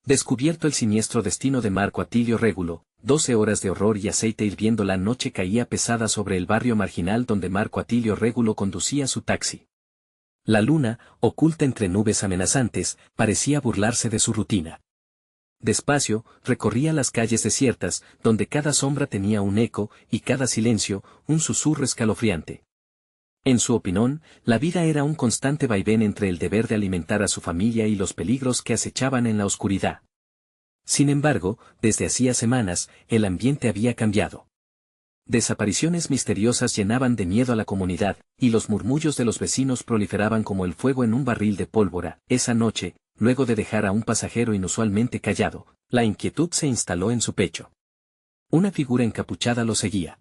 Descubierto el siniestro destino de Marco Atilio Régulo, 12 horas de horror y aceite hirviendo. La noche caía pesada sobre el barrio marginal donde Marco Atilio Régulo conducía su taxi. La luna, oculta entre nubes amenazantes, parecía burlarse de su rutina. Despacio, recorría las calles desiertas, donde cada sombra tenía un eco, y cada silencio, un susurro escalofriante. En su opinión, la vida era un constante vaivén entre el deber de alimentar a su familia y los peligros que acechaban en la oscuridad. Sin embargo, desde hacía semanas, el ambiente había cambiado. Desapariciones misteriosas llenaban de miedo a la comunidad, y los murmullos de los vecinos proliferaban como el fuego en un barril de pólvora. Esa noche, luego de dejar a un pasajero inusualmente callado, la inquietud se instaló en su pecho. Una figura encapuchada lo seguía.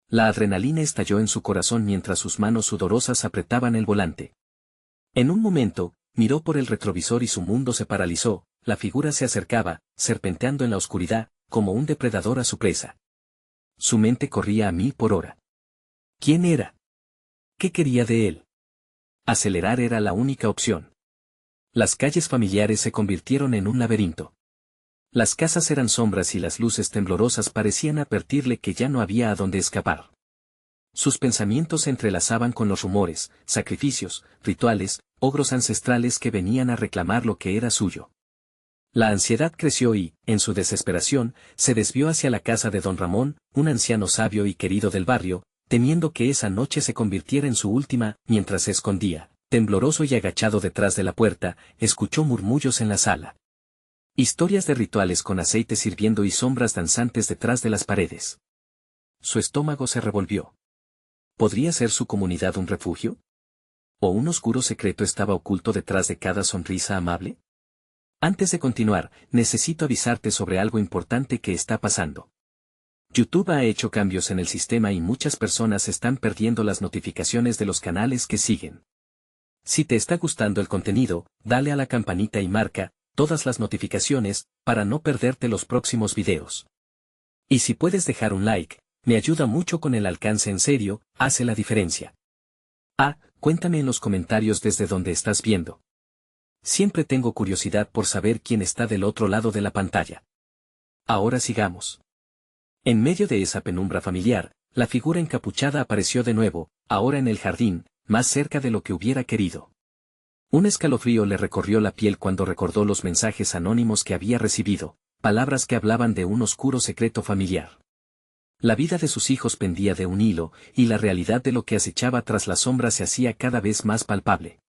La adrenalina estalló en su corazón mientras sus manos sudorosas apretaban el volante. En un momento, miró por el retrovisor y su mundo se paralizó. La figura se acercaba, serpenteando en la oscuridad, como un depredador a su presa. Su mente corría a 1000 por hora. ¿Quién era? ¿Qué quería de él? Acelerar era la única opción. Las calles familiares se convirtieron en un laberinto. Las casas eran sombras y las luces temblorosas parecían advertirle que ya no había a dónde escapar. Sus pensamientos se entrelazaban con los rumores, sacrificios, rituales, ogros ancestrales que venían a reclamar lo que era suyo. La ansiedad creció y, en su desesperación, se desvió hacia la casa de don Ramón, un anciano sabio y querido del barrio, temiendo que esa noche se convirtiera en su última. Mientras se escondía, tembloroso y agachado detrás de la puerta, escuchó murmullos en la sala. Historias de rituales con aceite hirviendo y sombras danzantes detrás de las paredes. Su estómago se revolvió. ¿Podría ser su comunidad un refugio? ¿O un oscuro secreto estaba oculto detrás de cada sonrisa amable? Antes de continuar, necesito avisarte sobre algo importante que está pasando. YouTube ha hecho cambios en el sistema y muchas personas están perdiendo las notificaciones de los canales que siguen. Si te está gustando el contenido, dale a la campanita y marca todas las notificaciones, para no perderte los próximos videos. Y si puedes dejar un like, me ayuda mucho con el alcance. En serio, hace la diferencia. Cuéntame en los comentarios desde donde estás viendo. Siempre tengo curiosidad por saber quién está del otro lado de la pantalla. Ahora sigamos. En medio de esa penumbra familiar, la figura encapuchada apareció de nuevo, ahora en el jardín, más cerca de lo que hubiera querido. Un escalofrío le recorrió la piel cuando recordó los mensajes anónimos que había recibido, palabras que hablaban de un oscuro secreto familiar. La vida de sus hijos pendía de un hilo, y la realidad de lo que acechaba tras la sombra se hacía cada vez más palpable.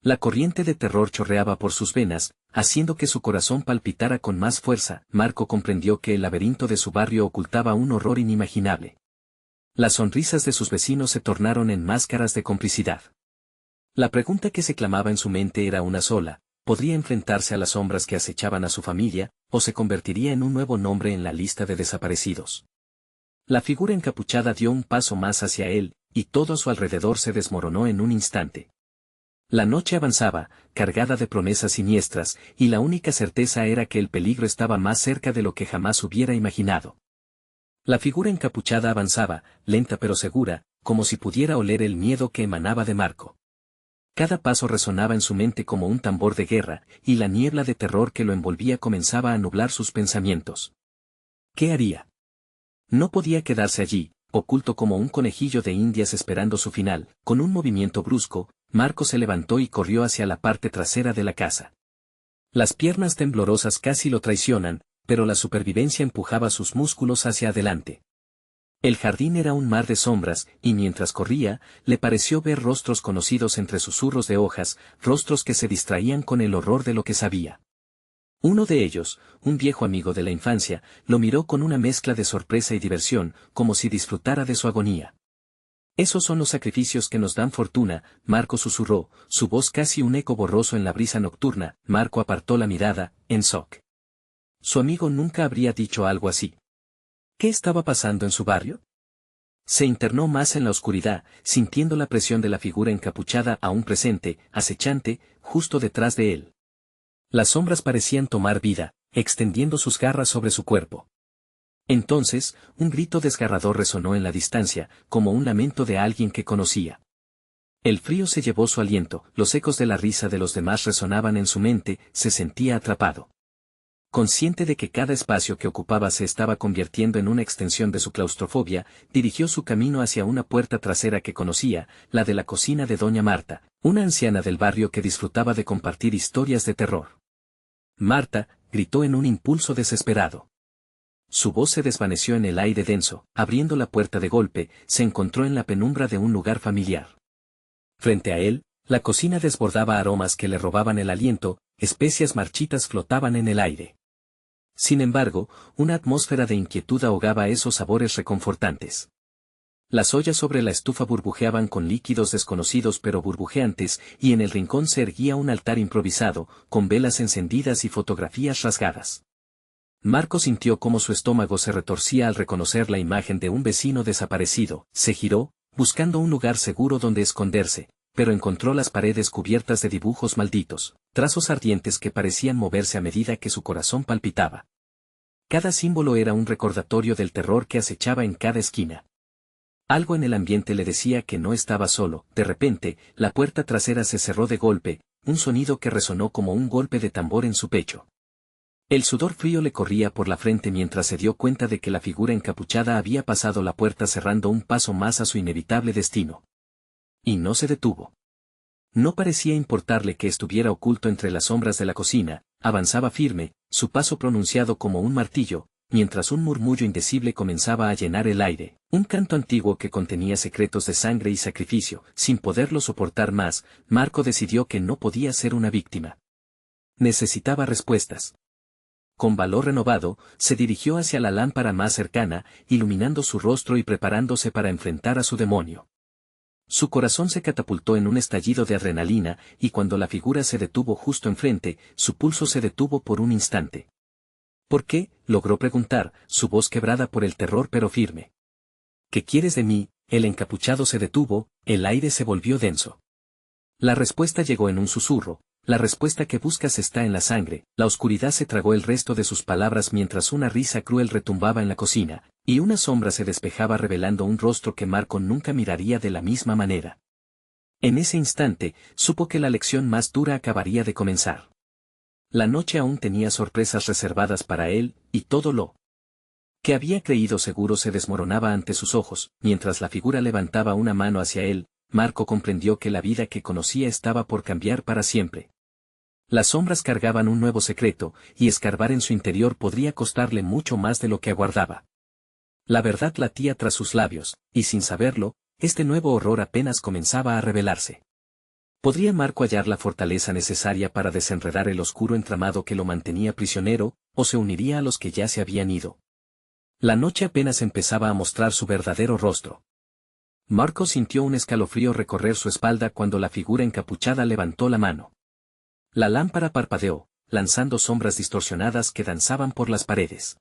La corriente de terror chorreaba por sus venas, haciendo que su corazón palpitara con más fuerza. Marco comprendió que el laberinto de su barrio ocultaba un horror inimaginable. Las sonrisas de sus vecinos se tornaron en máscaras de complicidad. La pregunta que se clamaba en su mente era una sola: ¿podría enfrentarse a las sombras que acechaban a su familia, o se convertiría en un nuevo nombre en la lista de desaparecidos? La figura encapuchada dio un paso más hacia él, y todo a su alrededor se desmoronó en un instante. La noche avanzaba, cargada de promesas siniestras, y la única certeza era que el peligro estaba más cerca de lo que jamás hubiera imaginado. La figura encapuchada avanzaba, lenta pero segura, como si pudiera oler el miedo que emanaba de Marco. Cada paso resonaba en su mente como un tambor de guerra, y la niebla de terror que lo envolvía comenzaba a nublar sus pensamientos. ¿Qué haría? No podía quedarse allí, oculto como un conejillo de indias esperando su final. Con un movimiento brusco, Marco se levantó y corrió hacia la parte trasera de la casa. Las piernas temblorosas casi lo traicionan, pero la supervivencia empujaba sus músculos hacia adelante. El jardín era un mar de sombras, y mientras corría, le pareció ver rostros conocidos entre susurros de hojas, rostros que se distraían con el horror de lo que sabía. Uno de ellos, un viejo amigo de la infancia, lo miró con una mezcla de sorpresa y diversión, como si disfrutara de su agonía. «Esos son los sacrificios que nos dan fortuna», Marco susurró, su voz casi un eco borroso en la brisa nocturna. Marco apartó la mirada, en shock. Su amigo nunca habría dicho algo así. ¿Qué estaba pasando en su barrio? Se internó más en la oscuridad, sintiendo la presión de la figura encapuchada aún presente, acechante, justo detrás de él. Las sombras parecían tomar vida, extendiendo sus garras sobre su cuerpo. Entonces, un grito desgarrador resonó en la distancia, como un lamento de alguien que conocía. El frío se llevó su aliento, los ecos de la risa de los demás resonaban en su mente, se sentía atrapado. Consciente de que cada espacio que ocupaba se estaba convirtiendo en una extensión de su claustrofobia, dirigió su camino hacia una puerta trasera que conocía, la de la cocina de doña Marta, una anciana del barrio que disfrutaba de compartir historias de terror. Marta, gritó en un impulso desesperado. Su voz se desvaneció en el aire denso, abriendo la puerta de golpe, se encontró en la penumbra de un lugar familiar. Frente a él, la cocina desbordaba aromas que le robaban el aliento, especias marchitas flotaban en el aire. Sin embargo, una atmósfera de inquietud ahogaba esos sabores reconfortantes. Las ollas sobre la estufa burbujeaban con líquidos desconocidos pero burbujeantes, y en el rincón se erguía un altar improvisado, con velas encendidas y fotografías rasgadas. Marco sintió cómo su estómago se retorcía al reconocer la imagen de un vecino desaparecido, se giró, buscando un lugar seguro donde esconderse, pero encontró las paredes cubiertas de dibujos malditos, trazos ardientes que parecían moverse a medida que su corazón palpitaba. Cada símbolo era un recordatorio del terror que acechaba en cada esquina. Algo en el ambiente le decía que no estaba solo. De repente, la puerta trasera se cerró de golpe, un sonido que resonó como un golpe de tambor en su pecho. El sudor frío le corría por la frente mientras se dio cuenta de que la figura encapuchada había pasado la puerta cerrando un paso más a su inevitable destino. Y no se detuvo. No parecía importarle que estuviera oculto entre las sombras de la cocina, avanzaba firme, su paso pronunciado como un martillo, mientras un murmullo indecible comenzaba a llenar el aire, un canto antiguo que contenía secretos de sangre y sacrificio. Sin poderlo soportar más, Marco decidió que no podía ser una víctima. Necesitaba respuestas. Con valor renovado, se dirigió hacia la lámpara más cercana, iluminando su rostro y preparándose para enfrentar a su demonio. Su corazón se catapultó en un estallido de adrenalina, y cuando la figura se detuvo justo enfrente, su pulso se detuvo por un instante. ¿Por qué?, logró preguntar, su voz quebrada por el terror pero firme. ¿Qué quieres de mí? El encapuchado se detuvo, el aire se volvió denso. La respuesta llegó en un susurro. La respuesta que buscas está en la sangre. La oscuridad se tragó el resto de sus palabras mientras una risa cruel retumbaba en la cocina, y una sombra se despejaba revelando un rostro que Marco nunca miraría de la misma manera. En ese instante, supo que la lección más dura acabaría de comenzar. La noche aún tenía sorpresas reservadas para él, y todo lo que había creído seguro se desmoronaba ante sus ojos. Mientras la figura levantaba una mano hacia él, Marco comprendió que la vida que conocía estaba por cambiar para siempre. Las sombras cargaban un nuevo secreto, y escarbar en su interior podría costarle mucho más de lo que aguardaba. La verdad latía tras sus labios, y sin saberlo, este nuevo horror apenas comenzaba a revelarse. ¿Podría Marco hallar la fortaleza necesaria para desenredar el oscuro entramado que lo mantenía prisionero, o se uniría a los que ya se habían ido? La noche apenas empezaba a mostrar su verdadero rostro. Marco sintió un escalofrío recorrer su espalda cuando la figura encapuchada levantó la mano. La lámpara parpadeó, lanzando sombras distorsionadas que danzaban por las paredes.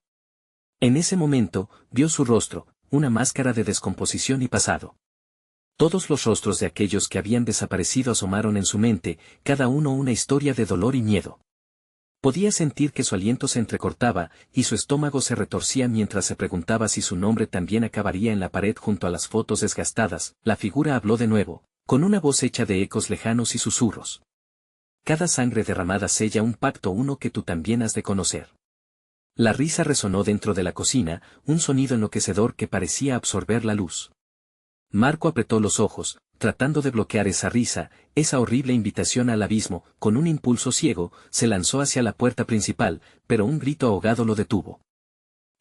En ese momento, vio su rostro, una máscara de descomposición y pasado. Todos los rostros de aquellos que habían desaparecido asomaron en su mente, cada uno una historia de dolor y miedo. Podía sentir que su aliento se entrecortaba, y su estómago se retorcía mientras se preguntaba si su nombre también acabaría en la pared junto a las fotos desgastadas. La figura habló de nuevo, con una voz hecha de ecos lejanos y susurros. Cada sangre derramada sella un pacto, uno que tú también has de conocer. La risa resonó dentro de la cocina, un sonido enloquecedor que parecía absorber la luz. Marco apretó los ojos, tratando de bloquear esa risa, esa horrible invitación al abismo. Con un impulso ciego, se lanzó hacia la puerta principal, pero un grito ahogado lo detuvo.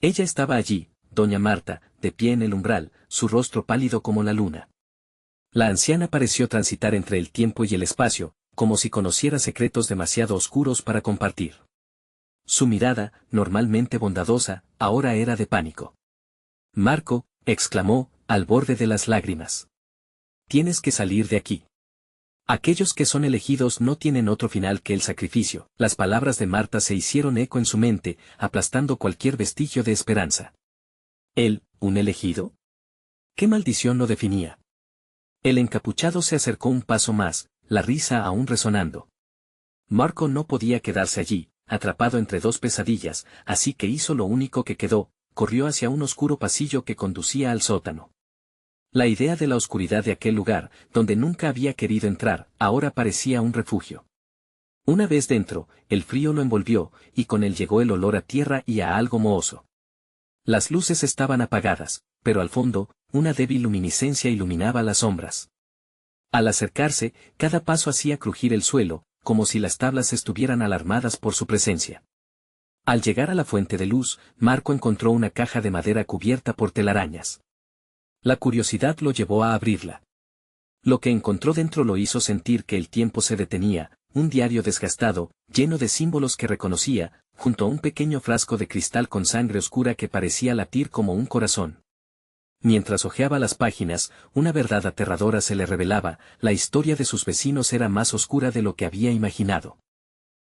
Ella estaba allí, doña Marta, de pie en el umbral, su rostro pálido como la luna. La anciana pareció transitar entre el tiempo y el espacio, como si conociera secretos demasiado oscuros para compartir. Su mirada, normalmente bondadosa, ahora era de pánico. Marco, exclamó, al borde de las lágrimas. Tienes que salir de aquí. Aquellos que son elegidos no tienen otro final que el sacrificio. Las palabras de Marta se hicieron eco en su mente, aplastando cualquier vestigio de esperanza. ¿Él, un elegido? ¿Qué maldición lo definía? El encapuchado se acercó un paso más, la risa aún resonando. Marco no podía quedarse allí, atrapado entre dos pesadillas, así que hizo lo único que quedó, corrió hacia un oscuro pasillo que conducía al sótano. La idea de la oscuridad de aquel lugar, donde nunca había querido entrar, ahora parecía un refugio. Una vez dentro, el frío lo envolvió, y con él llegó el olor a tierra y a algo mohoso. Las luces estaban apagadas, pero al fondo, una débil luminiscencia iluminaba las sombras. Al acercarse, cada paso hacía crujir el suelo, como si las tablas estuvieran alarmadas por su presencia. Al llegar a la fuente de luz, Marco encontró una caja de madera cubierta por telarañas. La curiosidad lo llevó a abrirla. Lo que encontró dentro lo hizo sentir que el tiempo se detenía, un diario desgastado, lleno de símbolos que reconocía, junto a un pequeño frasco de cristal con sangre oscura que parecía latir como un corazón. Mientras hojeaba las páginas, una verdad aterradora se le revelaba: la historia de sus vecinos era más oscura de lo que había imaginado.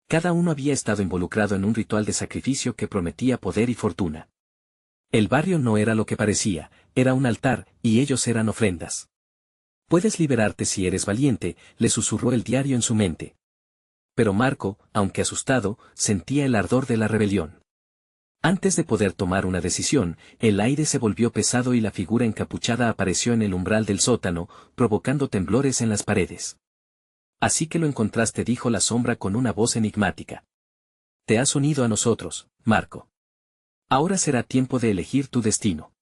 Cada uno había estado involucrado en un ritual de sacrificio que prometía poder y fortuna. El barrio no era lo que parecía, era un altar, y ellos eran ofrendas. «Puedes liberarte si eres valiente», le susurró el diario en su mente. Pero Marco, aunque asustado, sentía el ardor de la rebelión. Antes de poder tomar una decisión, el aire se volvió pesado y la figura encapuchada apareció en el umbral del sótano, provocando temblores en las paredes. «Así que lo encontraste», dijo la sombra con una voz enigmática. «Te has unido a nosotros, Marco. Ahora será tiempo de elegir tu destino».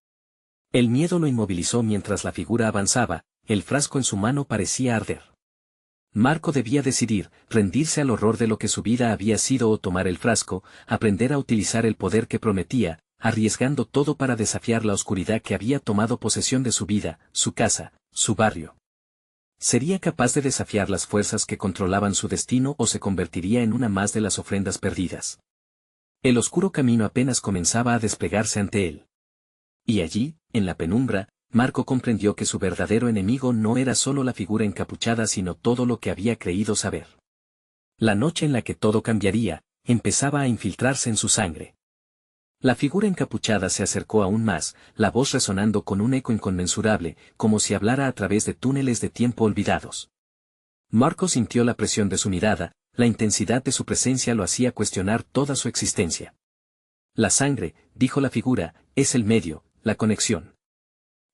El miedo lo inmovilizó mientras la figura avanzaba, el frasco en su mano parecía arder. Marco debía decidir: rendirse al horror de lo que su vida había sido o tomar el frasco, aprender a utilizar el poder que prometía, arriesgando todo para desafiar la oscuridad que había tomado posesión de su vida, su casa, su barrio. ¿Sería capaz de desafiar las fuerzas que controlaban su destino o se convertiría en una más de las ofrendas perdidas? El oscuro camino apenas comenzaba a desplegarse ante él. Y allí, en la penumbra, Marco comprendió que su verdadero enemigo no era solo la figura encapuchada sino todo lo que había creído saber. La noche en la que todo cambiaría, empezaba a infiltrarse en su sangre. La figura encapuchada se acercó aún más, la voz resonando con un eco inconmensurable, como si hablara a través de túneles de tiempo olvidados. Marco sintió la presión de su mirada, la intensidad de su presencia lo hacía cuestionar toda su existencia. «La sangre», dijo la figura, «es el medio, la conexión.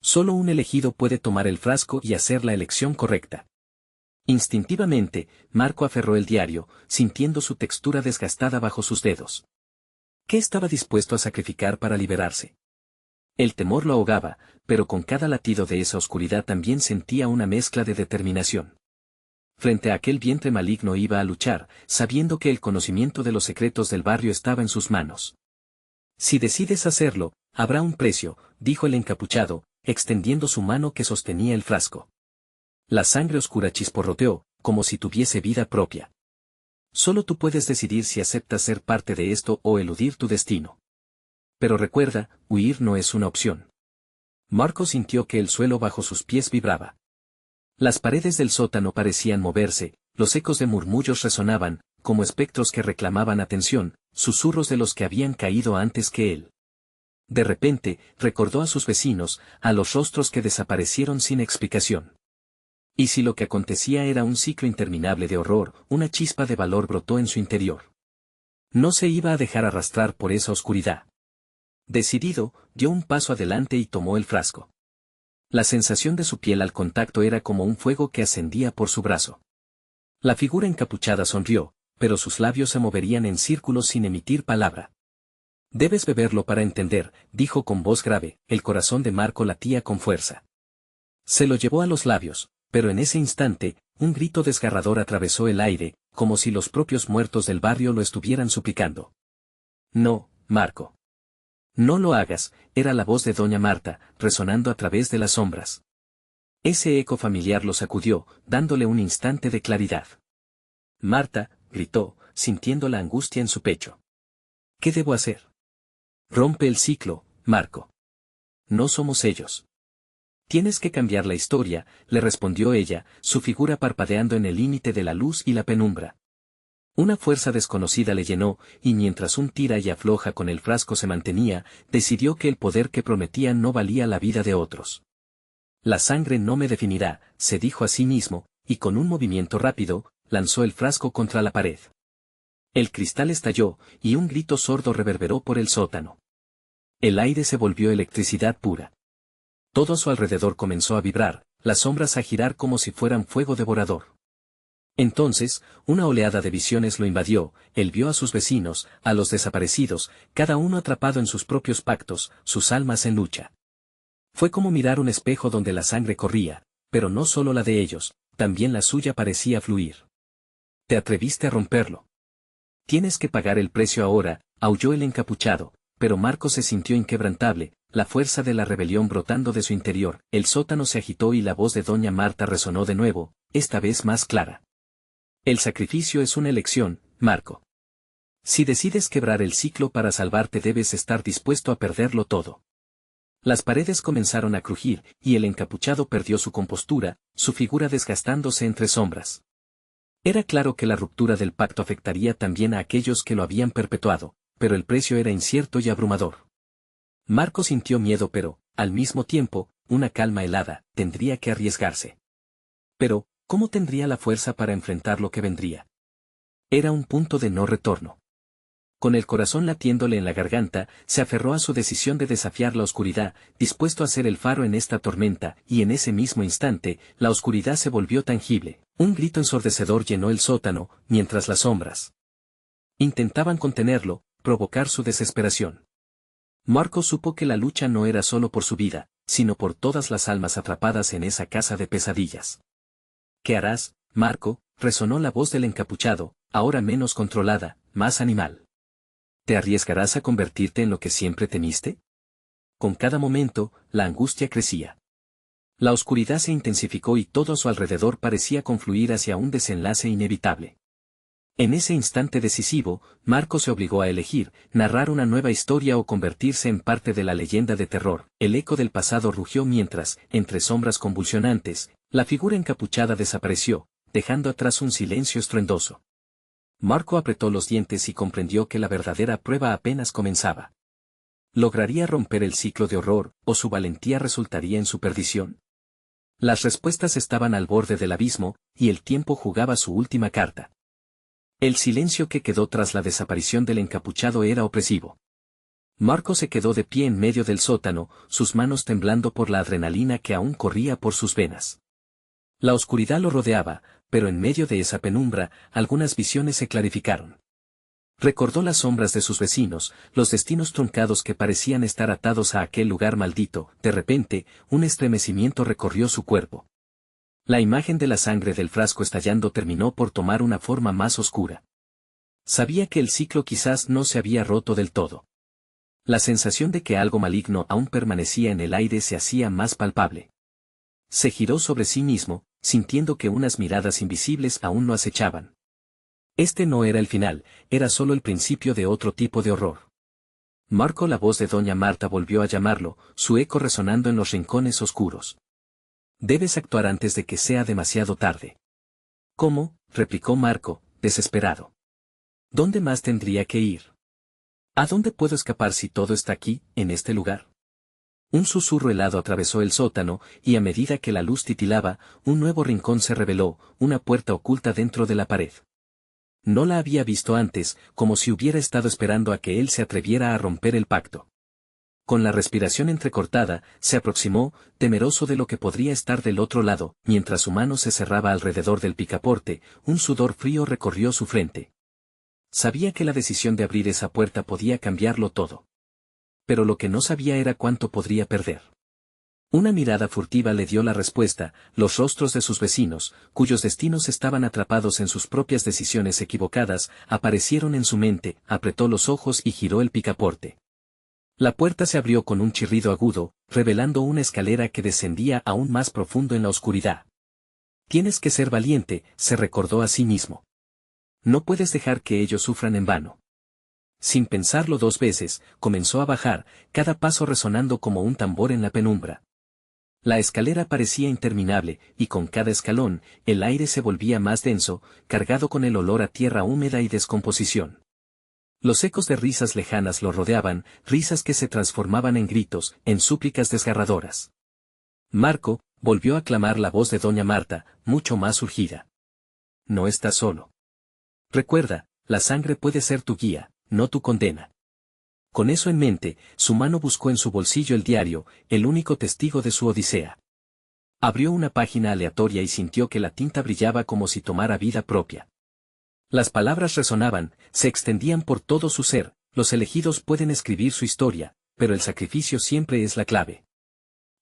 Solo un elegido puede tomar el frasco y hacer la elección correcta». Instintivamente, Marco aferró el diario, sintiendo su textura desgastada bajo sus dedos. ¿Qué estaba dispuesto a sacrificar para liberarse? El temor lo ahogaba, pero con cada latido de esa oscuridad también sentía una mezcla de determinación. Frente a aquel vientre maligno iba a luchar, sabiendo que el conocimiento de los secretos del barrio estaba en sus manos. «Si decides hacerlo, habrá un precio», dijo el encapuchado, extendiendo su mano que sostenía el frasco. La sangre oscura chisporroteó, como si tuviese vida propia. «Solo tú puedes decidir si aceptas ser parte de esto o eludir tu destino. Pero recuerda, huir no es una opción». Marco sintió que el suelo bajo sus pies vibraba. Las paredes del sótano parecían moverse, los ecos de murmullos resonaban, como espectros que reclamaban atención, susurros de los que habían caído antes que él. De repente, recordó a sus vecinos, a los rostros que desaparecieron sin explicación. Y si lo que acontecía era un ciclo interminable de horror, una chispa de valor brotó en su interior. No se iba a dejar arrastrar por esa oscuridad. Decidido, dio un paso adelante y tomó el frasco. La sensación de su piel al contacto era como un fuego que ascendía por su brazo. La figura encapuchada sonrió, pero sus labios se moverían en círculos sin emitir palabra. «Debes beberlo para entender», dijo con voz grave. El corazón de Marco latía con fuerza. Se lo llevó a los labios, pero en ese instante, un grito desgarrador atravesó el aire, como si los propios muertos del barrio lo estuvieran suplicando. «No, Marco. No lo hagas», era la voz de doña Marta, resonando a través de las sombras. Ese eco familiar lo sacudió, dándole un instante de claridad. «Marta», gritó, sintiendo la angustia en su pecho. «¿Qué debo hacer?» «Rompe el ciclo, Marco. No somos ellos». «Tienes que cambiar la historia», le respondió ella, su figura parpadeando en el límite de la luz y la penumbra. Una fuerza desconocida le llenó, y mientras un tira y afloja con el frasco se mantenía, decidió que el poder que prometía no valía la vida de otros. «La sangre no me definirá», se dijo a sí mismo, y con un movimiento rápido, lanzó el frasco contra la pared. El cristal estalló, y un grito sordo reverberó por el sótano. El aire se volvió electricidad pura. Todo a su alrededor comenzó a vibrar, las sombras a girar como si fueran fuego devorador. Entonces, una oleada de visiones lo invadió, él vio a sus vecinos, a los desaparecidos, cada uno atrapado en sus propios pactos, sus almas en lucha. Fue como mirar un espejo donde la sangre corría, pero no solo la de ellos, también la suya parecía fluir. Te atreviste a romperlo. Tienes que pagar el precio ahora, aulló el encapuchado, pero Marco se sintió inquebrantable, la fuerza de la rebelión brotando de su interior. El sótano se agitó y la voz de doña Marta resonó de nuevo, esta vez más clara. El sacrificio es una elección, Marco. Si decides quebrar el ciclo para salvarte debes estar dispuesto a perderlo todo. Las paredes comenzaron a crujir, y el encapuchado perdió su compostura, su figura desgastándose entre sombras. Era claro que la ruptura del pacto afectaría también a aquellos que lo habían perpetuado, pero el precio era incierto y abrumador. Marco sintió miedo pero, al mismo tiempo, una calma helada, tendría que arriesgarse. Pero, ¿cómo tendría la fuerza para enfrentar lo que vendría? Era un punto de no retorno. Con el corazón latiéndole en la garganta, se aferró a su decisión de desafiar la oscuridad, dispuesto a ser el faro en esta tormenta, y en ese mismo instante, la oscuridad se volvió tangible. Un grito ensordecedor llenó el sótano, mientras las sombras intentaban contenerlo, provocar su desesperación. Marco supo que la lucha no era solo por su vida, sino por todas las almas atrapadas en esa casa de pesadillas. ¿Qué harás, Marco? Resonó la voz del encapuchado, ahora menos controlada, más animal. ¿Te arriesgarás a convertirte en lo que siempre temiste? Con cada momento, la angustia crecía. La oscuridad se intensificó y todo a su alrededor parecía confluir hacia un desenlace inevitable. En ese instante decisivo, Marco se obligó a elegir, narrar una nueva historia o convertirse en parte de la leyenda de terror. El eco del pasado rugió mientras, entre sombras convulsionantes, la figura encapuchada desapareció, dejando atrás un silencio estruendoso. Marco apretó los dientes y comprendió que la verdadera prueba apenas comenzaba. ¿Lograría romper el ciclo de horror, o su valentía resultaría en su perdición? Las respuestas estaban al borde del abismo, y el tiempo jugaba su última carta. El silencio que quedó tras la desaparición del encapuchado era opresivo. Marco se quedó de pie en medio del sótano, sus manos temblando por la adrenalina que aún corría por sus venas. La oscuridad lo rodeaba, pero en medio de esa penumbra, algunas visiones se clarificaron. Recordó las sombras de sus vecinos, los destinos truncados que parecían estar atados a aquel lugar maldito. De repente, un estremecimiento recorrió su cuerpo. La imagen de la sangre del frasco estallando terminó por tomar una forma más oscura. Sabía que el ciclo quizás no se había roto del todo. La sensación de que algo maligno aún permanecía en el aire se hacía más palpable. Se giró sobre sí mismo, sintiendo que unas miradas invisibles aún lo acechaban. Este no era el final, era solo el principio de otro tipo de horror. Marco, la voz de doña Marta volvió a llamarlo, su eco resonando en los rincones oscuros. Debes actuar antes de que sea demasiado tarde. ¿Cómo? Replicó Marco, desesperado. ¿Dónde más tendría que ir? ¿A dónde puedo escapar si todo está aquí, en este lugar? Un susurro helado atravesó el sótano, y a medida que la luz titilaba, un nuevo rincón se reveló, una puerta oculta dentro de la pared. No la había visto antes, como si hubiera estado esperando a que él se atreviera a romper el pacto. Con la respiración entrecortada, se aproximó, temeroso de lo que podría estar del otro lado. Mientras su mano se cerraba alrededor del picaporte, un sudor frío recorrió su frente. Sabía que la decisión de abrir esa puerta podía cambiarlo todo. Pero lo que no sabía era cuánto podría perder. Una mirada furtiva le dio la respuesta, los rostros de sus vecinos, cuyos destinos estaban atrapados en sus propias decisiones equivocadas, aparecieron en su mente, apretó los ojos y giró el picaporte. La puerta se abrió con un chirrido agudo, revelando una escalera que descendía aún más profundo en la oscuridad. Tienes que ser valiente, se recordó a sí mismo. No puedes dejar que ellos sufran en vano. Sin pensarlo dos veces, comenzó a bajar, cada paso resonando como un tambor en la penumbra. La escalera parecía interminable, y con cada escalón, el aire se volvía más denso, cargado con el olor a tierra húmeda y descomposición. Los ecos de risas lejanas lo rodeaban, risas que se transformaban en gritos, en súplicas desgarradoras. Marco, volvió a clamar la voz de doña Marta, mucho más urgida. No estás solo. Recuerda, la sangre puede ser tu guía, no tu condena. Con eso en mente, su mano buscó en su bolsillo el diario, el único testigo de su odisea. Abrió una página aleatoria y sintió que la tinta brillaba como si tomara vida propia. Las palabras resonaban, se extendían por todo su ser. Los elegidos pueden escribir su historia, pero el sacrificio siempre es la clave.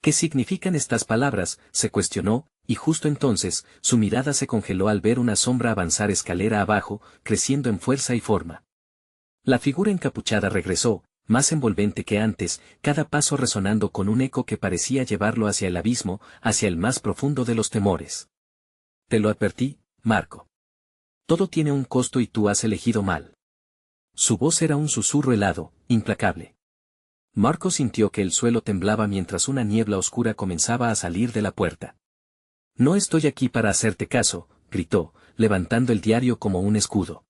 ¿Qué significan estas palabras?, se cuestionó, y justo entonces, su mirada se congeló al ver una sombra avanzar escalera abajo, creciendo en fuerza y forma. La figura encapuchada regresó, más envolvente que antes, cada paso resonando con un eco que parecía llevarlo hacia el abismo, hacia el más profundo de los temores. Te lo advertí, Marco. Todo tiene un costo y tú has elegido mal. Su voz era un susurro helado, implacable. Marco sintió que el suelo temblaba mientras una niebla oscura comenzaba a salir de la puerta. No estoy aquí para hacerte caso, gritó, levantando el diario como un escudo.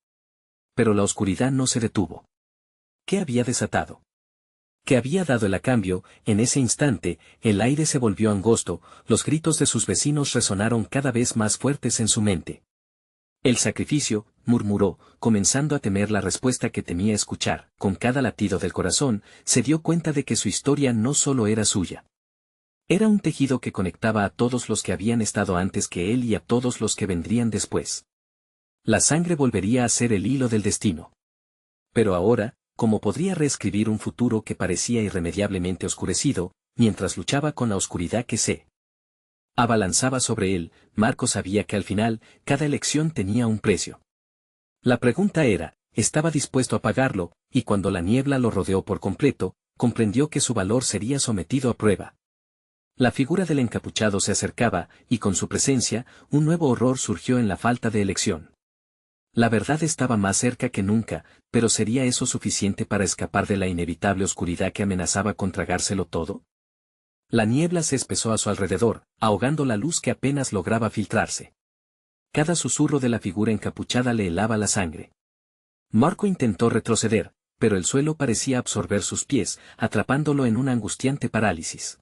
Pero la oscuridad no se detuvo. ¿Qué había desatado? ¿Qué había dado el a cambio? En ese instante, el aire se volvió angosto, los gritos de sus vecinos resonaron cada vez más fuertes en su mente. El sacrificio, murmuró, comenzando a temer la respuesta que temía escuchar. Con cada latido del corazón, se dio cuenta de que su historia no solo era suya. Era un tejido que conectaba a todos los que habían estado antes que él y a todos los que vendrían después. La sangre volvería a ser el hilo del destino. Pero ahora, ¿cómo podría reescribir un futuro que parecía irremediablemente oscurecido, mientras luchaba con la oscuridad que se abalanzaba sobre él? Marco sabía que al final, cada elección tenía un precio. La pregunta era, ¿estaba dispuesto a pagarlo? Y cuando la niebla lo rodeó por completo, comprendió que su valor sería sometido a prueba. La figura del encapuchado se acercaba, y con su presencia, un nuevo horror surgió en la falta de elección. La verdad estaba más cerca que nunca, pero ¿sería eso suficiente para escapar de la inevitable oscuridad que amenazaba con tragárselo todo? La niebla se espesó a su alrededor, ahogando la luz que apenas lograba filtrarse. Cada susurro de la figura encapuchada le helaba la sangre. Marco intentó retroceder, pero el suelo parecía absorber sus pies, atrapándolo en una angustiante parálisis.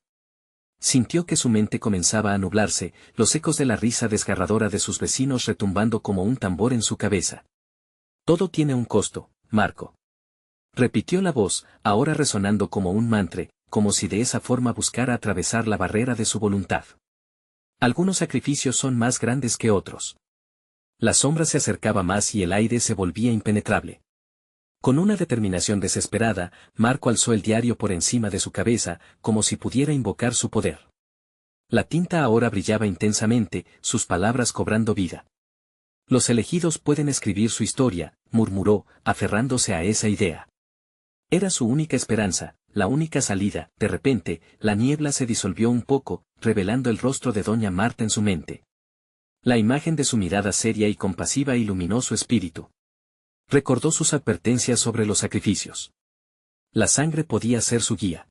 Sintió que su mente comenzaba a nublarse, los ecos de la risa desgarradora de sus vecinos retumbando como un tambor en su cabeza. Todo tiene un costo, Marco. Repitió la voz, ahora resonando como un mantra, como si de esa forma buscara atravesar la barrera de su voluntad. Algunos sacrificios son más grandes que otros. La sombra se acercaba más y el aire se volvía impenetrable. Con una determinación desesperada, Marco alzó el diario por encima de su cabeza, como si pudiera invocar su poder. La tinta ahora brillaba intensamente, sus palabras cobrando vida. Los elegidos pueden escribir su historia, murmuró, aferrándose a esa idea. Era su única esperanza, la única salida. De repente, la niebla se disolvió un poco, revelando el rostro de doña Marta en su mente. La imagen de su mirada seria y compasiva iluminó su espíritu. Recordó sus advertencias sobre los sacrificios. La sangre podía ser su guía.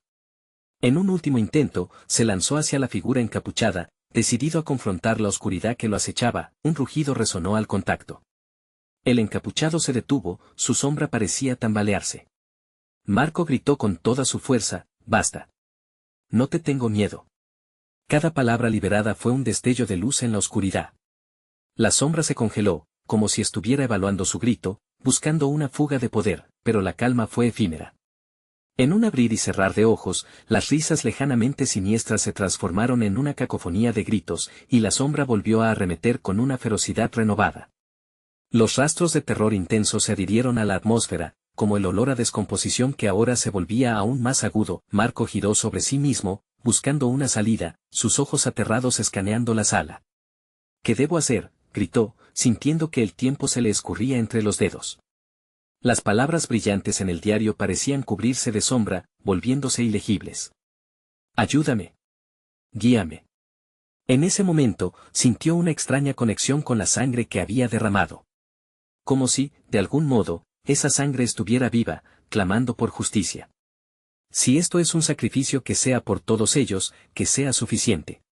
En un último intento, se lanzó hacia la figura encapuchada, decidido a confrontar la oscuridad que lo acechaba. Un rugido resonó al contacto. El encapuchado se detuvo, su sombra parecía tambalearse. Marco gritó con toda su fuerza, «Basta. No te tengo miedo». Cada palabra liberada fue un destello de luz en la oscuridad. La sombra se congeló, como si estuviera evaluando su grito, buscando una fuga de poder, pero la calma fue efímera. En un abrir y cerrar de ojos, las risas lejanamente siniestras se transformaron en una cacofonía de gritos, y la sombra volvió a arremeter con una ferocidad renovada. Los rastros de terror intenso se adhirieron a la atmósfera, como el olor a descomposición que ahora se volvía aún más agudo. Marco giró sobre sí mismo, buscando una salida, sus ojos aterrados escaneando la sala. «¿Qué debo hacer?», gritó, sintiendo que el tiempo se le escurría entre los dedos. Las palabras brillantes en el diario parecían cubrirse de sombra, volviéndose ilegibles. «Ayúdame. Guíame». En ese momento, sintió una extraña conexión con la sangre que había derramado. Como si, de algún modo, esa sangre estuviera viva, clamando por justicia. Si esto es un sacrificio, que sea por todos ellos, que sea suficiente.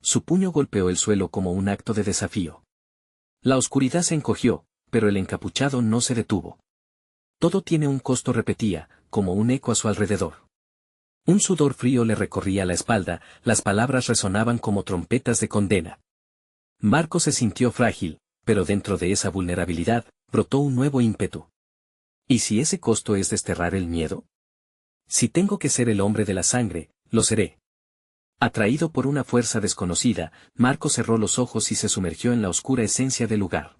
Su puño golpeó el suelo como un acto de desafío. La oscuridad se encogió, pero el encapuchado no se detuvo. Todo tiene un costo, repetía, como un eco a su alrededor. Un sudor frío le recorría la espalda, las palabras resonaban como trompetas de condena. Marco se sintió frágil, pero dentro de esa vulnerabilidad, brotó un nuevo ímpetu. ¿Y si ese costo es desterrar el miedo? Si tengo que ser el hombre de la sangre, lo seré. Atraído por una fuerza desconocida, Marco cerró los ojos y se sumergió en la oscura esencia del lugar.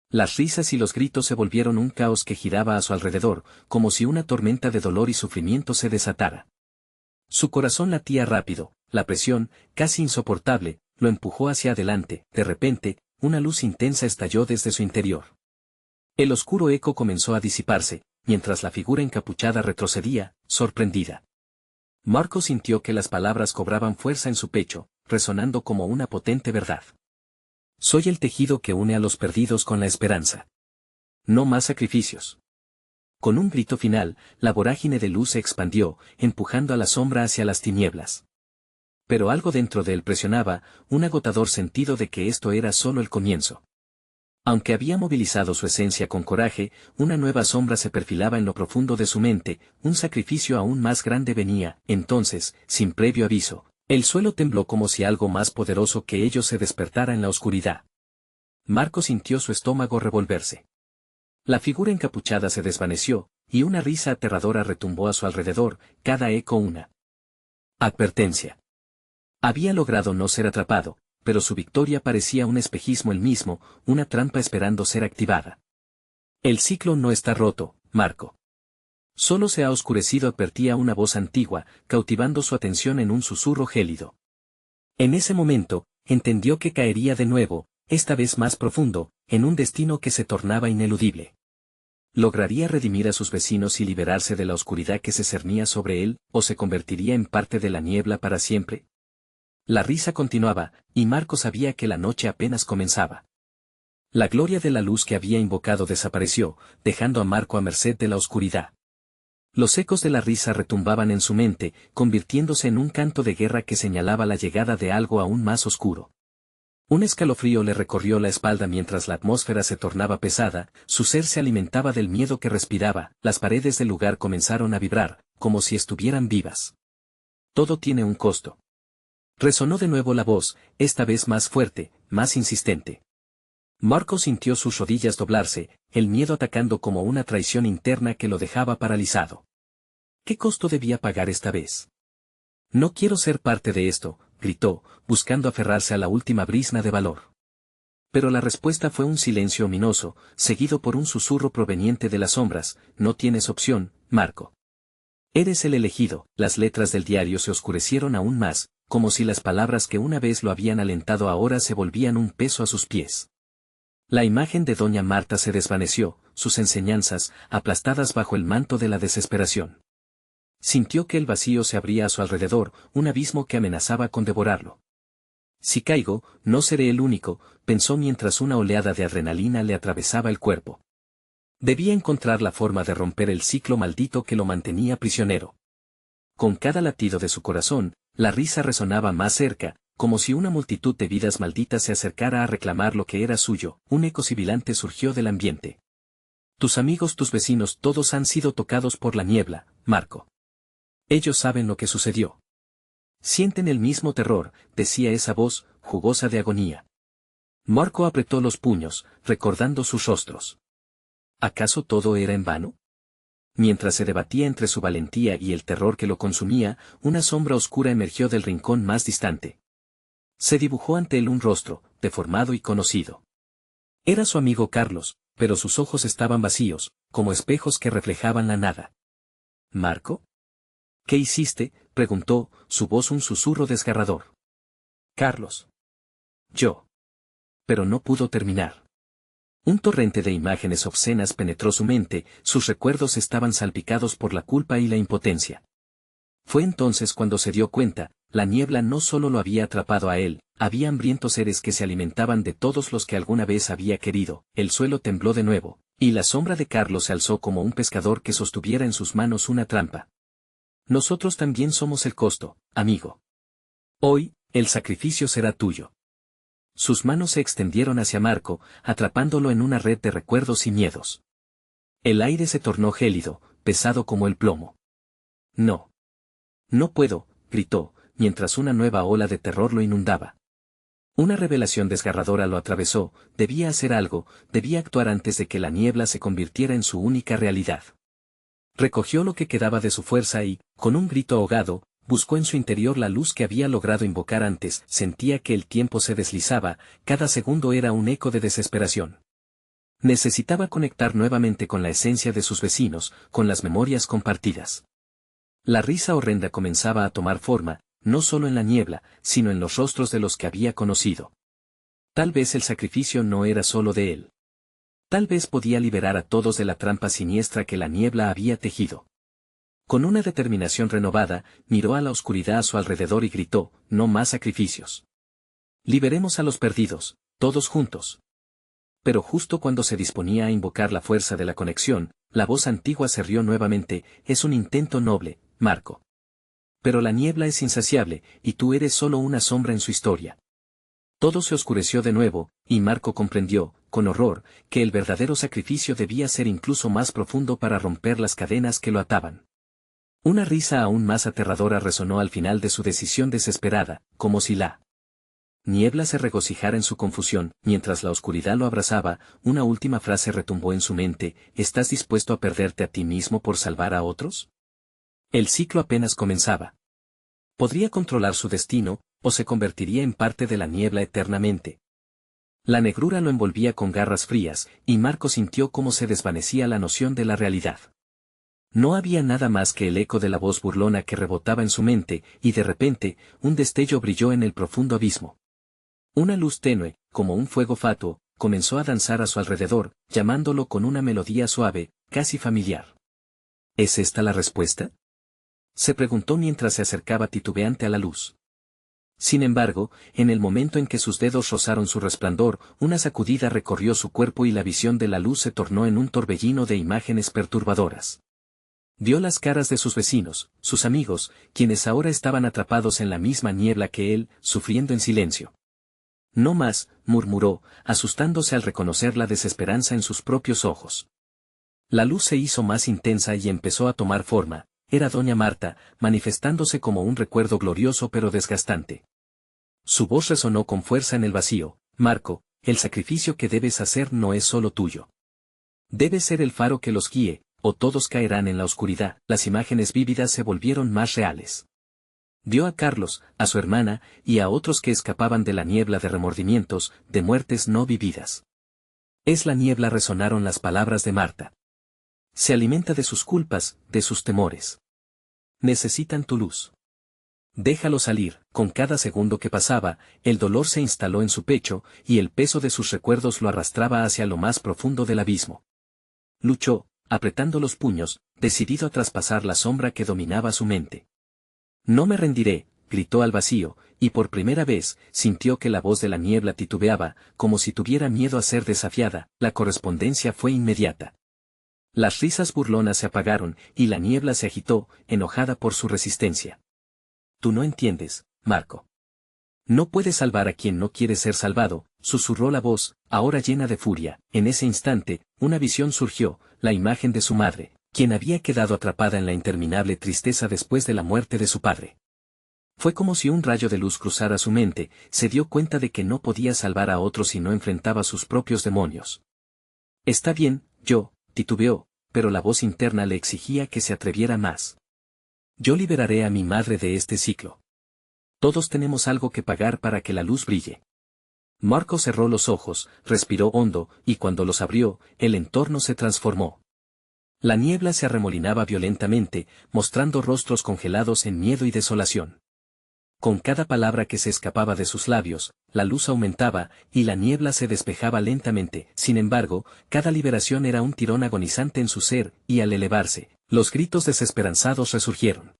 Las risas y los gritos se volvieron un caos que giraba a su alrededor, como si una tormenta de dolor y sufrimiento se desatara. Su corazón latía rápido, la presión, casi insoportable, lo empujó hacia adelante. De repente, una luz intensa estalló desde su interior. El oscuro eco comenzó a disiparse, mientras la figura encapuchada retrocedía, sorprendida. Marco sintió que las palabras cobraban fuerza en su pecho, resonando como una potente verdad. Soy el tejido que une a los perdidos con la esperanza. No más sacrificios. Con un grito final, la vorágine de luz se expandió, empujando a la sombra hacia las tinieblas. Pero algo dentro de él presionaba, un agotador sentido de que esto era solo el comienzo. Aunque había movilizado su esencia con coraje, una nueva sombra se perfilaba en lo profundo de su mente, un sacrificio aún más grande venía. Entonces, sin previo aviso, el suelo tembló como si algo más poderoso que ellos se despertara en la oscuridad. Marco sintió su estómago revolverse. La figura encapuchada se desvaneció, y una risa aterradora retumbó a su alrededor, cada eco una advertencia. Había logrado no ser atrapado, pero su victoria parecía un espejismo el mismo, una trampa esperando ser activada. El ciclo no está roto, Marco. Solo se ha oscurecido, advertía una voz antigua, cautivando su atención en un susurro gélido. En ese momento, entendió que caería de nuevo, esta vez más profundo, en un destino que se tornaba ineludible. ¿Lograría redimir a sus vecinos y liberarse de la oscuridad que se cernía sobre él, o se convertiría en parte de la niebla para siempre? La risa continuaba, y Marco sabía que la noche apenas comenzaba. La gloria de la luz que había invocado desapareció, dejando a Marco a merced de la oscuridad. Los ecos de la risa retumbaban en su mente, convirtiéndose en un canto de guerra que señalaba la llegada de algo aún más oscuro. Un escalofrío le recorrió la espalda mientras la atmósfera se tornaba pesada, su ser se alimentaba del miedo que respiraba, las paredes del lugar comenzaron a vibrar, como si estuvieran vivas. Todo tiene un costo. Resonó de nuevo la voz, esta vez más fuerte, más insistente. Marco sintió sus rodillas doblarse, el miedo atacando como una traición interna que lo dejaba paralizado. ¿Qué costo debía pagar esta vez? No quiero ser parte de esto, gritó, buscando aferrarse a la última brizna de valor. Pero la respuesta fue un silencio ominoso, seguido por un susurro proveniente de las sombras, no tienes opción, Marco. Eres el elegido. Las letras del diario se oscurecieron aún más, como si las palabras que una vez lo habían alentado ahora se volvían un peso a sus pies. La imagen de doña Marta se desvaneció, sus enseñanzas, aplastadas bajo el manto de la desesperación. Sintió que el vacío se abría a su alrededor, un abismo que amenazaba con devorarlo. Si caigo, no seré el único, pensó mientras una oleada de adrenalina le atravesaba el cuerpo. Debía encontrar la forma de romper el ciclo maldito que lo mantenía prisionero. Con cada latido de su corazón, la risa resonaba más cerca, como si una multitud de vidas malditas se acercara a reclamar lo que era suyo. Un eco sibilante surgió del ambiente. Tus amigos, tus vecinos, todos han sido tocados por la niebla, Marco. Ellos saben lo que sucedió. Sienten el mismo terror, decía esa voz, jugosa de agonía. Marco apretó los puños, recordando sus rostros. ¿Acaso todo era en vano? Mientras se debatía entre su valentía y el terror que lo consumía, una sombra oscura emergió del rincón más distante. Se dibujó ante él un rostro, deformado y conocido. Era su amigo Carlos, pero sus ojos estaban vacíos, como espejos que reflejaban la nada. ¿Marco? ¿Qué hiciste?, preguntó, su voz un susurro desgarrador. Carlos. Yo. Pero no pudo terminar. Un torrente de imágenes obscenas penetró su mente, sus recuerdos estaban salpicados por la culpa y la impotencia. Fue entonces cuando se dio cuenta, la niebla no solo lo había atrapado a él, había hambrientos seres que se alimentaban de todos los que alguna vez había querido. El suelo tembló de nuevo, y la sombra de Carlos se alzó como un pescador que sostuviera en sus manos una trampa. Nosotros también somos el costo, amigo. Hoy, el sacrificio será tuyo. Sus manos se extendieron hacia Marco, atrapándolo en una red de recuerdos y miedos. El aire se tornó gélido, pesado como el plomo. No. No puedo, gritó, mientras una nueva ola de terror lo inundaba. Una revelación desgarradora lo atravesó, debía hacer algo, debía actuar antes de que la niebla se convirtiera en su única realidad. Recogió lo que quedaba de su fuerza y, con un grito ahogado, buscó en su interior la luz que había logrado invocar antes, sentía que el tiempo se deslizaba, cada segundo era un eco de desesperación. Necesitaba conectar nuevamente con la esencia de sus vecinos, con las memorias compartidas. La risa horrenda comenzaba a tomar forma, no solo en la niebla, sino en los rostros de los que había conocido. Tal vez el sacrificio no era solo de él. Tal vez podía liberar a todos de la trampa siniestra que la niebla había tejido. Con una determinación renovada, miró a la oscuridad a su alrededor y gritó, no más sacrificios. Liberemos a los perdidos, todos juntos. Pero justo cuando se disponía a invocar la fuerza de la conexión, la voz antigua se rió nuevamente, es un intento noble, Marco. Pero la niebla es insaciable, y tú eres solo una sombra en su historia. Todo se oscureció de nuevo, y Marco comprendió, con horror, que el verdadero sacrificio debía ser incluso más profundo para romper las cadenas que lo ataban. Una risa aún más aterradora resonó al final de su decisión desesperada, como si la niebla se regocijara en su confusión, mientras la oscuridad lo abrazaba, una última frase retumbó en su mente, ¿estás dispuesto a perderte a ti mismo por salvar a otros? El ciclo apenas comenzaba. Podría controlar su destino, o se convertiría en parte de la niebla eternamente. La negrura lo envolvía con garras frías, y Marco sintió cómo se desvanecía la noción de la realidad. No había nada más que el eco de la voz burlona que rebotaba en su mente, y de repente, un destello brilló en el profundo abismo. Una luz tenue, como un fuego fatuo, comenzó a danzar a su alrededor, llamándolo con una melodía suave, casi familiar. ¿Es esta la respuesta?, se preguntó mientras se acercaba titubeante a la luz. Sin embargo, en el momento en que sus dedos rozaron su resplandor, una sacudida recorrió su cuerpo y la visión de la luz se tornó en un torbellino de imágenes perturbadoras. Vio las caras de sus vecinos, sus amigos, quienes ahora estaban atrapados en la misma niebla que él, sufriendo en silencio. No más, murmuró, asustándose al reconocer la desesperanza en sus propios ojos. La luz se hizo más intensa y empezó a tomar forma, era doña Marta, manifestándose como un recuerdo glorioso pero desgastante. Su voz resonó con fuerza en el vacío, Marco, el sacrificio que debes hacer no es solo tuyo. Debes ser el faro que los guíe, o todos caerán en la oscuridad. Las imágenes vívidas se volvieron más reales. Vio a Carlos, a su hermana, y a otros que escapaban de la niebla de remordimientos, de muertes no vividas. Es la niebla, resonaron las palabras de Marta. Se alimenta de sus culpas, de sus temores. Necesitan tu luz. Déjalo salir. Con cada segundo que pasaba, el dolor se instaló en su pecho, y el peso de sus recuerdos lo arrastraba hacia lo más profundo del abismo. Luchó, apretando los puños, decidido a traspasar la sombra que dominaba su mente. No me rendiré, gritó al vacío, y por primera vez, sintió que la voz de la niebla titubeaba, como si tuviera miedo a ser desafiada. La correspondencia fue inmediata. Las risas burlonas se apagaron, y la niebla se agitó, enojada por su resistencia. Tú no entiendes, Marco. No puedes salvar a quien no quiere ser salvado, susurró la voz, ahora llena de furia. En ese instante, una visión surgió, la imagen de su madre, quien había quedado atrapada en la interminable tristeza después de la muerte de su padre. Fue como si un rayo de luz cruzara su mente, se dio cuenta de que no podía salvar a otros si no enfrentaba sus propios demonios. Está bien, titubeó, pero la voz interna le exigía que se atreviera más. Yo liberaré a mi madre de este ciclo. Todos tenemos algo que pagar para que la luz brille. Marco cerró los ojos, respiró hondo, y cuando los abrió, el entorno se transformó. La niebla se arremolinaba violentamente, mostrando rostros congelados en miedo y desolación. Con cada palabra que se escapaba de sus labios, la luz aumentaba, y la niebla se despejaba lentamente. Sin embargo, cada liberación era un tirón agonizante en su ser, y al elevarse, los gritos desesperanzados resurgieron.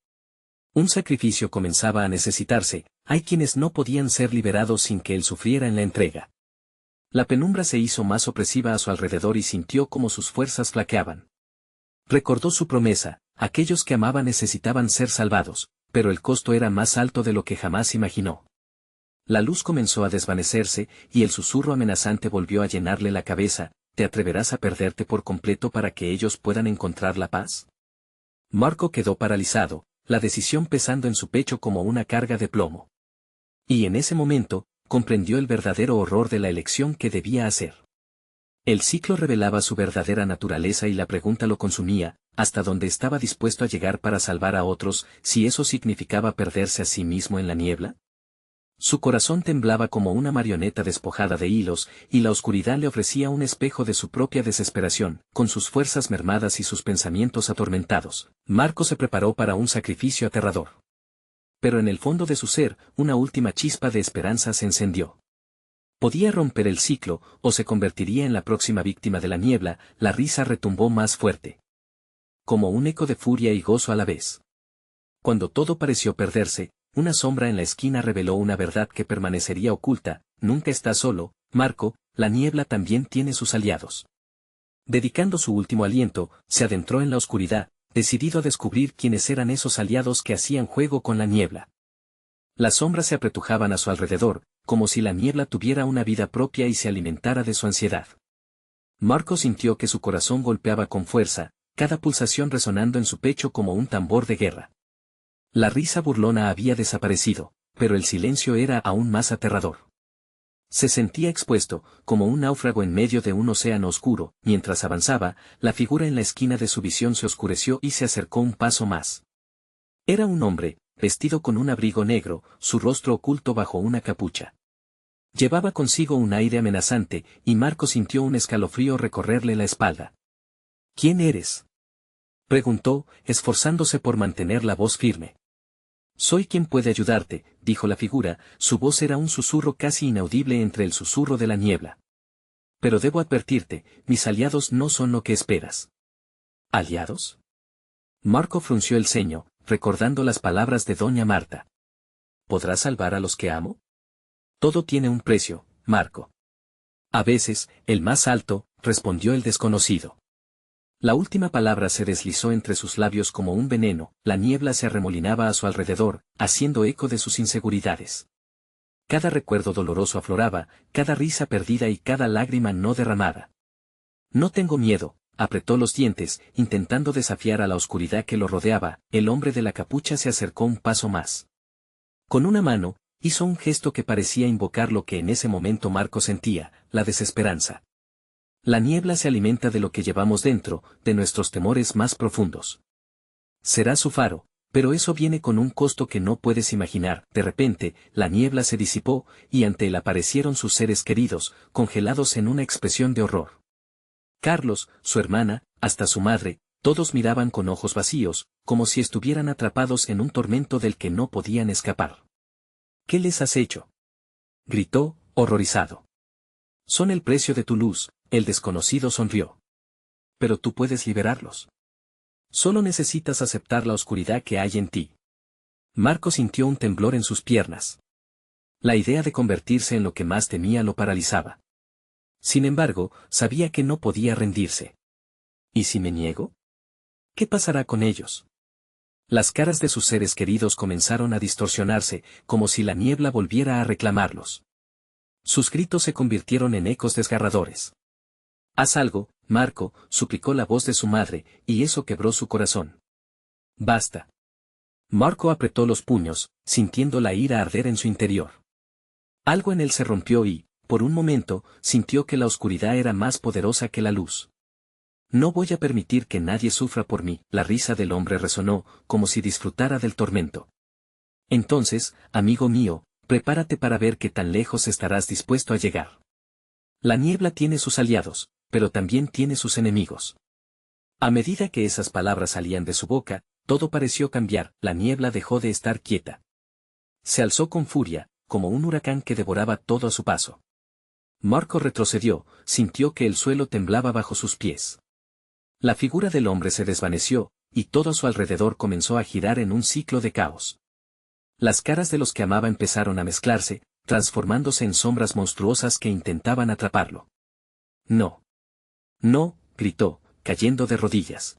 Un sacrificio comenzaba a necesitarse, hay quienes no podían ser liberados sin que él sufriera en la entrega. La penumbra se hizo más opresiva a su alrededor y sintió como sus fuerzas flaqueaban. Recordó su promesa, aquellos que amaba necesitaban ser salvados, pero el costo era más alto de lo que jamás imaginó. La luz comenzó a desvanecerse, y el susurro amenazante volvió a llenarle la cabeza, ¿te atreverás a perderte por completo para que ellos puedan encontrar la paz? Marco quedó paralizado, la decisión pesando en su pecho como una carga de plomo. Y en ese momento, comprendió el verdadero horror de la elección que debía hacer. El ciclo revelaba su verdadera naturaleza y la pregunta lo consumía, hasta donde estaba dispuesto a llegar para salvar a otros, si eso significaba perderse a sí mismo en la niebla? Su corazón temblaba como una marioneta despojada de hilos, y la oscuridad le ofrecía un espejo de su propia desesperación, con sus fuerzas mermadas y sus pensamientos atormentados. Marco se preparó para un sacrificio aterrador. Pero en el fondo de su ser, una última chispa de esperanza se encendió. Podía romper el ciclo, o se convertiría en la próxima víctima de la niebla. La risa retumbó más fuerte, como un eco de furia y gozo a la vez. Cuando todo pareció perderse, una sombra en la esquina reveló una verdad que permanecería oculta: nunca estás solo, Marco, la niebla también tiene sus aliados. Dedicando su último aliento, se adentró en la oscuridad, decidido a descubrir quiénes eran esos aliados que hacían juego con la niebla. Las sombras se apretujaban a su alrededor, como si la niebla tuviera una vida propia y se alimentara de su ansiedad. Marco sintió que su corazón golpeaba con fuerza, cada pulsación resonando en su pecho como un tambor de guerra. La risa burlona había desaparecido, pero el silencio era aún más aterrador. Se sentía expuesto, como un náufrago en medio de un océano oscuro. Mientras avanzaba, la figura en la esquina de su visión se oscureció y se acercó un paso más. Era un hombre, vestido con un abrigo negro, su rostro oculto bajo una capucha. Llevaba consigo un aire amenazante, y Marco sintió un escalofrío recorrerle la espalda. ¿Quién eres?, preguntó, esforzándose por mantener la voz firme. Soy quien puede ayudarte, dijo la figura. Su voz era un susurro casi inaudible entre el susurro de la niebla. Pero debo advertirte, mis aliados no son lo que esperas. ¿Aliados? Marco frunció el ceño, recordando las palabras de doña Marta. ¿Podrás salvar a los que amo? Todo tiene un precio, Marco. A veces, el más alto, respondió el desconocido. La última palabra se deslizó entre sus labios como un veneno. La niebla se arremolinaba a su alrededor, haciendo eco de sus inseguridades. Cada recuerdo doloroso afloraba, cada risa perdida y cada lágrima no derramada. No tengo miedo, apretó los dientes, intentando desafiar a la oscuridad que lo rodeaba. El hombre de la capucha se acercó un paso más. Con una mano, hizo un gesto que parecía invocar lo que en ese momento Marco sentía: la desesperanza. La niebla se alimenta de lo que llevamos dentro, de nuestros temores más profundos. Será su faro, pero eso viene con un costo que no puedes imaginar. De repente, la niebla se disipó, y ante él aparecieron sus seres queridos, congelados en una expresión de horror. Carlos, su hermana, hasta su madre, todos miraban con ojos vacíos, como si estuvieran atrapados en un tormento del que no podían escapar. ¿Qué les has hecho?, gritó, horrorizado. Son el precio de tu luz. El desconocido sonrió. Pero tú puedes liberarlos. Solo necesitas aceptar la oscuridad que hay en ti. Marco sintió un temblor en sus piernas. La idea de convertirse en lo que más temía lo paralizaba. Sin embargo, sabía que no podía rendirse. ¿Y si me niego? ¿Qué pasará con ellos? Las caras de sus seres queridos comenzaron a distorsionarse, como si la niebla volviera a reclamarlos. Sus gritos se convirtieron en ecos desgarradores. Haz algo, Marco, suplicó la voz de su madre, y eso quebró su corazón. Basta. Marco apretó los puños, sintiendo la ira arder en su interior. Algo en él se rompió y, por un momento, sintió que la oscuridad era más poderosa que la luz. No voy a permitir que nadie sufra por mí. La risa del hombre resonó, como si disfrutara del tormento. Entonces, amigo mío, prepárate para ver qué tan lejos estarás dispuesto a llegar. La niebla tiene sus aliados, pero también tiene sus enemigos. A medida que esas palabras salían de su boca, todo pareció cambiar. La niebla dejó de estar quieta. Se alzó con furia, como un huracán que devoraba todo a su paso. Marco retrocedió, sintió que el suelo temblaba bajo sus pies. La figura del hombre se desvaneció, y todo a su alrededor comenzó a girar en un ciclo de caos. Las caras de los que amaba empezaron a mezclarse, transformándose en sombras monstruosas que intentaban atraparlo. No. No, gritó, cayendo de rodillas.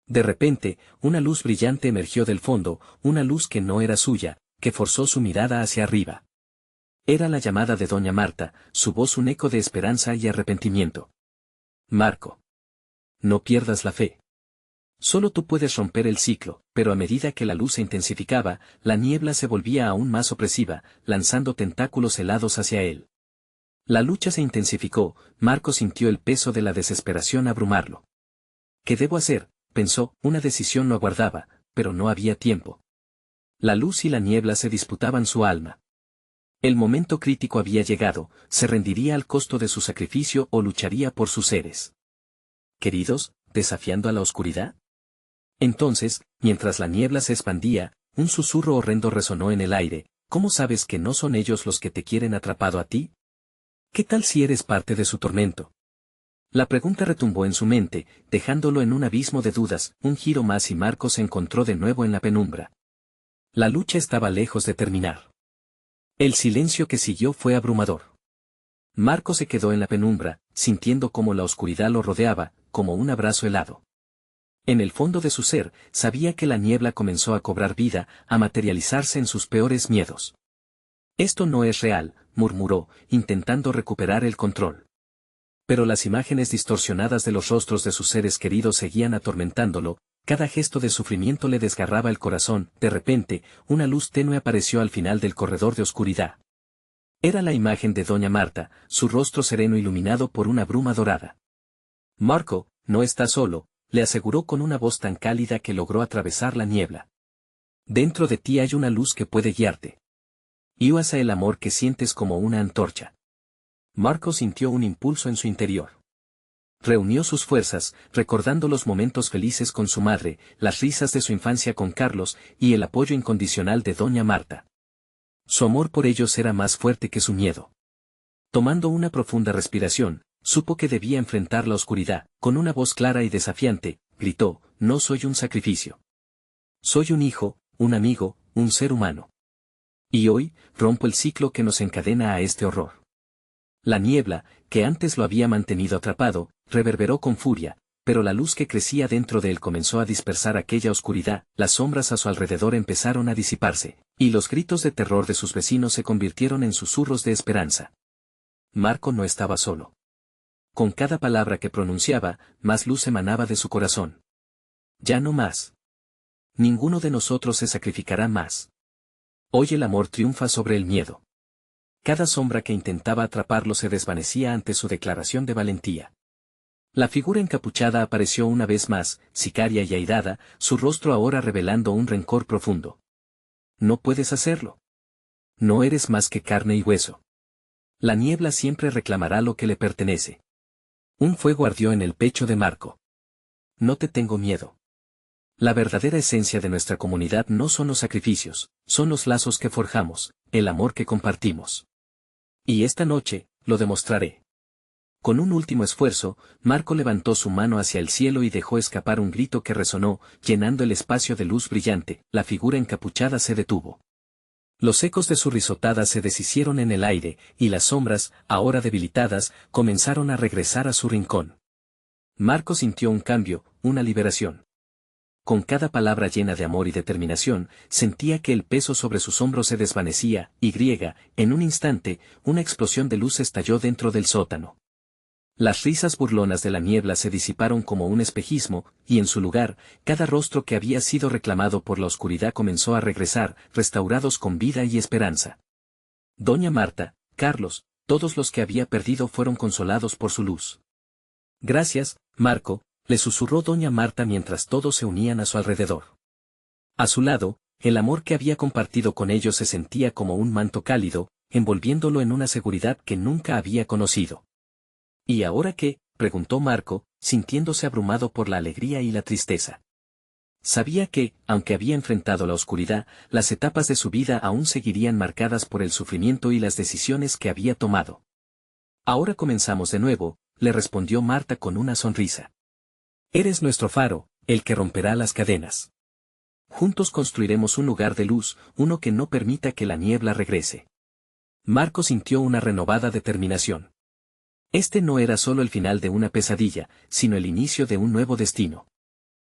De repente, una luz brillante emergió del fondo, una luz que no era suya, que forzó su mirada hacia arriba. Era la llamada de doña Marta, su voz un eco de esperanza y arrepentimiento. Marco. No pierdas la fe. Solo tú puedes romper el ciclo. Pero a medida que la luz se intensificaba, la niebla se volvía aún más opresiva, lanzando tentáculos helados hacia él. La lucha se intensificó. Marco sintió el peso de la desesperación abrumarlo. ¿Qué debo hacer?, pensó, una decisión lo aguardaba, pero no había tiempo. La luz y la niebla se disputaban su alma. El momento crítico había llegado, se rendiría al costo de su sacrificio o lucharía por sus seres queridos, desafiando a la oscuridad. Entonces, mientras la niebla se expandía, un susurro horrendo resonó en el aire. ¿Cómo sabes que no son ellos los que te quieren atrapado a ti? ¿Qué tal si eres parte de su tormento? La pregunta retumbó en su mente, dejándolo en un abismo de dudas. Un giro más y Marco se encontró de nuevo en la penumbra. La lucha estaba lejos de terminar. El silencio que siguió fue abrumador. Marco se quedó en la penumbra, sintiendo cómo la oscuridad lo rodeaba, como un abrazo helado. En el fondo de su ser, sabía que la niebla comenzó a cobrar vida, a materializarse en sus peores miedos. Esto no es real, murmuró, intentando recuperar el control. Pero las imágenes distorsionadas de los rostros de sus seres queridos seguían atormentándolo, cada gesto de sufrimiento le desgarraba el corazón. De repente, una luz tenue apareció al final del corredor de oscuridad. Era la imagen de doña Marta, su rostro sereno iluminado por una bruma dorada. Marco, no está solo, le aseguró con una voz tan cálida que logró atravesar la niebla. Dentro de ti hay una luz que puede guiarte. Y usa el amor que sientes como una antorcha. Marco sintió un impulso en su interior. Reunió sus fuerzas, recordando los momentos felices con su madre, las risas de su infancia con Carlos, y el apoyo incondicional de doña Marta. Su amor por ellos era más fuerte que su miedo. Tomando una profunda respiración, supo que debía enfrentar la oscuridad. Con una voz clara y desafiante, gritó, no soy un sacrificio. Soy un hijo, un amigo, un ser humano. Y hoy, rompo el ciclo que nos encadena a este horror. La niebla, que antes lo había mantenido atrapado, reverberó con furia, pero la luz que crecía dentro de él comenzó a dispersar aquella oscuridad. Las sombras a su alrededor empezaron a disiparse, y los gritos de terror de sus vecinos se convirtieron en susurros de esperanza. Marco no estaba solo. Con cada palabra que pronunciaba, más luz emanaba de su corazón. Ya no más. Ninguno de nosotros se sacrificará más. Hoy el amor triunfa sobre el miedo. Cada sombra que intentaba atraparlo se desvanecía ante su declaración de valentía. La figura encapuchada apareció una vez más, sicaria y airada, su rostro ahora revelando un rencor profundo. No puedes hacerlo. No eres más que carne y hueso. La niebla siempre reclamará lo que le pertenece. Un fuego ardió en el pecho de Marco. No te tengo miedo. La verdadera esencia de nuestra comunidad no son los sacrificios, son los lazos que forjamos, el amor que compartimos. Y esta noche, lo demostraré. Con un último esfuerzo, Marco levantó su mano hacia el cielo y dejó escapar un grito que resonó, llenando el espacio de luz brillante. La figura encapuchada se detuvo. Los ecos de su risotada se deshicieron en el aire, y las sombras, ahora debilitadas, comenzaron a regresar a su rincón. Marco sintió un cambio, una liberación. Con cada palabra llena de amor y determinación, sentía que el peso sobre sus hombros se desvanecía. En un instante, una explosión de luz estalló dentro del sótano. Las risas burlonas de la niebla se disiparon como un espejismo, y en su lugar, cada rostro que había sido reclamado por la oscuridad comenzó a regresar, restaurados con vida y esperanza. Doña Marta, Carlos, todos los que había perdido fueron consolados por su luz. Gracias, Marco, le susurró doña Marta mientras todos se unían a su alrededor. A su lado, el amor que había compartido con ellos se sentía como un manto cálido, envolviéndolo en una seguridad que nunca había conocido. ¿Y ahora qué?, preguntó Marco, sintiéndose abrumado por la alegría y la tristeza. Sabía que, aunque había enfrentado la oscuridad, las etapas de su vida aún seguirían marcadas por el sufrimiento y las decisiones que había tomado. Ahora comenzamos de nuevo, le respondió Marta con una sonrisa. Eres nuestro faro, el que romperá las cadenas. Juntos construiremos un lugar de luz, uno que no permita que la niebla regrese. Marco sintió una renovada determinación. Este no era solo el final de una pesadilla, sino el inicio de un nuevo destino.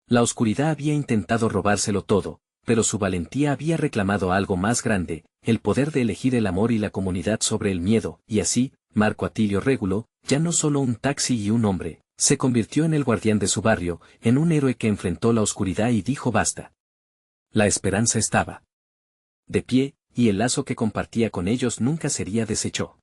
La oscuridad había intentado robárselo todo, pero su valentía había reclamado algo más grande, el poder de elegir el amor y la comunidad sobre el miedo, y así, Marco Atilio Régulo, ya no solo un taxi y un hombre, se convirtió en el guardián de su barrio, en un héroe que enfrentó la oscuridad y dijo basta. La esperanza estaba de pie, y el lazo que compartía con ellos nunca sería deshecho.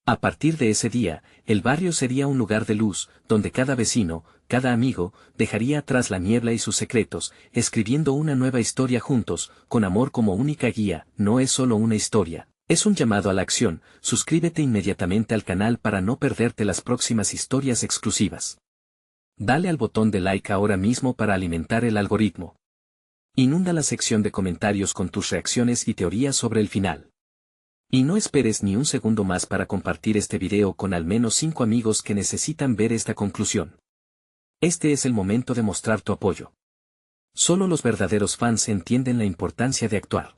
A partir de ese día, el barrio sería un lugar de luz, donde cada vecino, cada amigo, dejaría atrás la niebla y sus secretos, escribiendo una nueva historia juntos, con amor como única guía. No es solo una historia, es un llamado a la acción. Suscríbete inmediatamente al canal para no perderte las próximas historias exclusivas. Dale al botón de like ahora mismo para alimentar el algoritmo. Inunda la sección de comentarios con tus reacciones y teorías sobre el final. Y no esperes ni un segundo más para compartir este video con al menos 5 amigos que necesitan ver esta conclusión. Este es el momento de mostrar tu apoyo. Solo los verdaderos fans entienden la importancia de actuar.